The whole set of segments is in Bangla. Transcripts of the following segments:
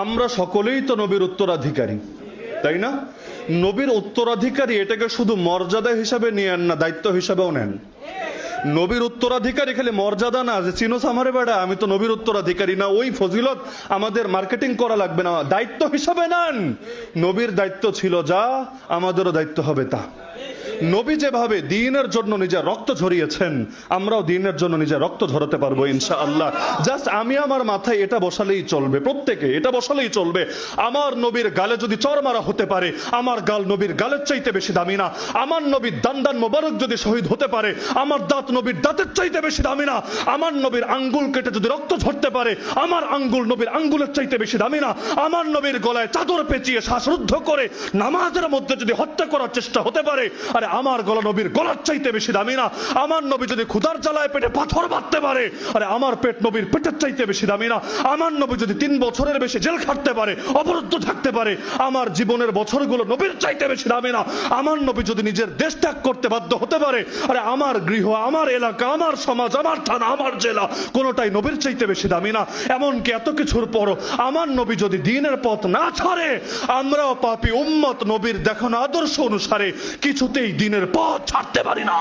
আমরা সকলেই তো নবীর উত্তরাধিকারী, তাই না? নবীর উত্তরাধিকারী এটাকে শুধু মর্যাদা হিসাবে নিয়েন না, দায়িত্ব হিসাবেও নেন। নবীর উত্তরাধিকারী খালি মর্যাদা না যে চিনোস আমারে বেড়া আমি তো নবীর উত্তরাধিকারী না, ওই ফজিলত আমাদের মার্কেটিং করা লাগবে না, দায়িত্ব হিসাবে নেন। নবীর দায়িত্ব ছিল যা, আমাদেরও দায়িত্ব হবে তা। নবী যেভাবে দ্বীনের জন্য নিজের রক্ত ঝরিয়েছেন, আমরাও দ্বীনের জন্য নিজের রক্ত ঝরাতে পারবো ইনশাআল্লাহ। জাস্ট আমি আমার মাথায় এটা বসালেই চলবে, প্রত্যেকে এটা বসালেই চলবে, আমার নবীর গালে যদি চর মারা হতে পারে, আমার গাল নবীর গালের চাইতে বেশি দামি না। আমার নবীর দান মোবারক যদি শহীদ হতে পারে, আমার দাঁত নবীর দাঁতের চাইতে বেশি দামি না। আমার নবীর আঙ্গুল কেটে যদি রক্ত ঝরতে পারে, আমার আঙ্গুল নবীর আঙ্গুলের চাইতে বেশি দামি না। আমার নবীর গলায় চাদর পেঁচিয়ে শ্বাসরুদ্ধ করে নামাজের মধ্যে যদি হত্যা করার চেষ্টা হতে পারে, আরে আমার গলা নবীর গলার চাইতে বেশি দামি না। আমার নবী যদি ক্ষুধার জ্বালায় পেটে পাথর বাঁধতে পারে, আরে আমার পেট নবীর পেটের চাইতে বেশি দামি না। আমার নবী যদি 3 বছরের বেশি জেল খাটতে পারে, অবরুদ্ধ থাকতে পারে, আমার জীবনের বছরগুলো নবীর চাইতে বেশি দামি না। আমার নবী যদি নিজের দেশ ত্যাগ করতে বাধ্য হতে পারে, আরে আমার গৃহ, আমার এলাকা, আমার সমাজ, আমার থানা, আমার জেলা কোনোটাই নবীর চাইতে বেশি দামি না। এমনকি এত কিছুর পরও আমার নবী যদি দ্বীনের পথ না ছাড়ে, আমরাও পাপী উম্মত নবীর দেখানো আদর্শ অনুসারে কিছুতেই দ্বীনের পথ ছাড়তে পারি না।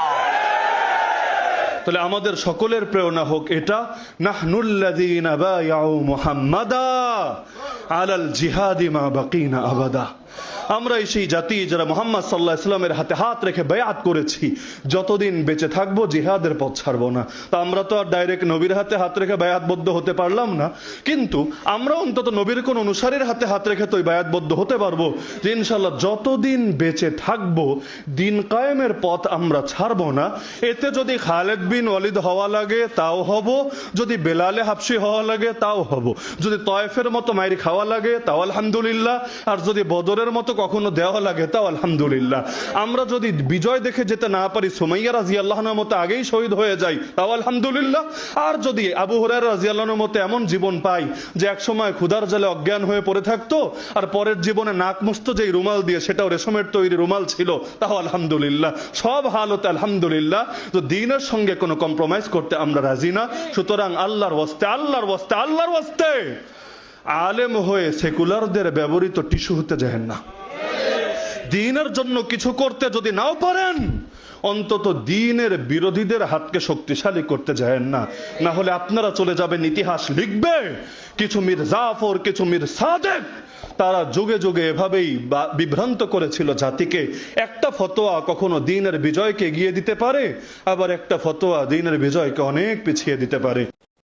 তাহলে আমাদের সকলের প্রেরণা হোক এটা, নাহনুল্লাযীনা বায়াউ মুহাম্মাদা আলাল জিহাদি মা বাকিনা আবাদা। আমরা সেই জাতি যারা মুহাম্মদ সাল্লাল্লাহু আলাইহি ওয়াসাল্লামের হাতে হাত রেখে বায়াত করেছি, যতদিন বেঁচে থাকবো জিহাদের পথ ছাড়বো না। তা আমরা তো আর ডাইরেক্ট নবীর হাতে হাত রেখে বায়াতবদ্ধ হতে পারলাম না, কিন্তু আমরা অন্তত নবীর কোন অনুসারীর হাতে হাত রেখে তো বায়াতবদ্ধ হতে পারবো যে ইনশাআল্লাহ যতদিন বেঁচে থাকবো দিন কায়েমের পথ আমরা ছাড়বো না। এতে যদি খালেদ বিন ওয়ালিদ হওয়া লাগে তাও হব, যদি বেলালে হাবশি হওয়া লাগে তাও হব, যদি তয়েফের মতো মাইর খাওয়া লাগে তাও আলহামদুলিল্লাহ, আর যদি বদরের মতো কখনো দেওয়া লাগে তাও আলহামদুলিল্লাহ। আমরা যদি বিজয় দেখে যেতে না পারি, সুমাইয়া রাদিয়াল্লাহু আনহার মতো আগেই শহীদ হয়ে যাই তাও আলহামদুলিল্লাহ। আর যদি আবু হুরায়রা রাদিয়াল্লাহু আনহুর মতো এমন জীবন পাই যে এক সময় ক্ষুধার জালে অজ্ঞান হয়ে পড়ে থাকতো, আর পরের জীবনে নাক মুছতো যে রুমাল দিয়ে, সেটাও রেশমের তৈরি রুমাল ছিল, তাও আলহামদুলিল্লাহ। সব হালতে আলহামদুলিল্লাহ। তো দ্বীনের সঙ্গে কোনো কম্প্রোমাইজ করতে আমরা রাজি না। সুতরাং আল্লাহর ওয়াস্তে, আল্লাহর ওয়াস্তে, আল্লাহর ওয়াস্তে আলেম হয়ে সেকুলারদের ব্যবহৃত টিস্যু হতে যায় না। দ্বীনের জন্য কিছু করতে যদি নাও পারেন, অন্তত দ্বীনের বিরোধীদের হাতকে শক্তিশালী করতে যায় না। না হলে আপনারা চলে যাবেন, ইতিহাস লিখবে কিছু মীর জাফর, কিছু মীর সাদেক, তারা যুগে যুগে এভাবেই বিভ্রান্ত করেছিল জাতিকে। একটা ফতোয়া কখনো দ্বীনের বিজয়কে এগিয়ে দিতে পারে, আবার একটা ফতোয়া দ্বীনের বিজয়কে অনেক পিছিয়ে দিতে পারে।